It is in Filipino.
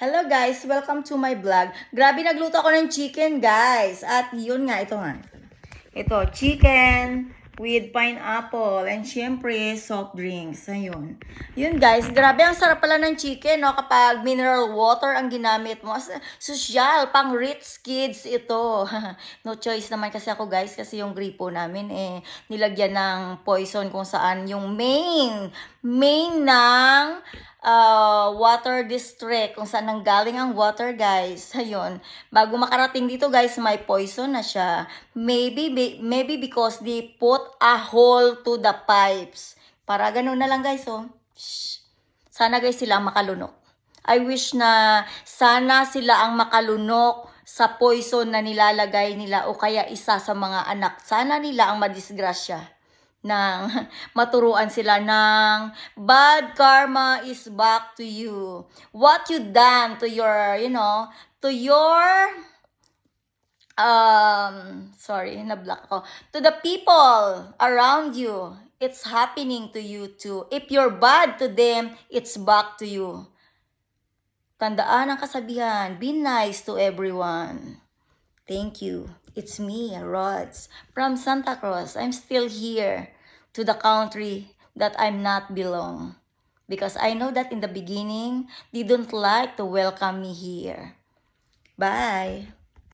Hello guys, welcome to my vlog. Grabe, nagluto ako ng chicken guys. At yun nga, ito nga. Ito, chicken with pineapple and syempre soft drinks. Ayun. Yun guys, grabe ang sarap pala ng chicken, no? Kapag mineral water ang ginamit mo. Sosyal, pang rich kids ito. No choice naman kasi ako guys, kasi yung gripo namin nilagyan ng poison kung saan yung main ng water district kung saan nanggaling ang water guys. Ayun, bago makarating dito guys, may poison na siya. Maybe because they put a hole to the pipes. Para ganun na lang guys, oh. Shh. Sana guys sila ang makalunok. I wish na sana sila ang makalunok sa poison na nilalagay nila o kaya isa sa mga anak. Sana nila ang madisgrasya nang maturuan sila ng bad karma is back to you. What you done to your, to your, sorry, na-block ako. To the people around you, it's happening to you too. If you're bad to them, it's back to you. Tandaan ang kasabihan, be nice to everyone. Thank you. It's me, Rods, from Santa Cruz. I'm still here to the country that I'm not belong. Because I know that in the beginning, they don't like to welcome me here. Bye.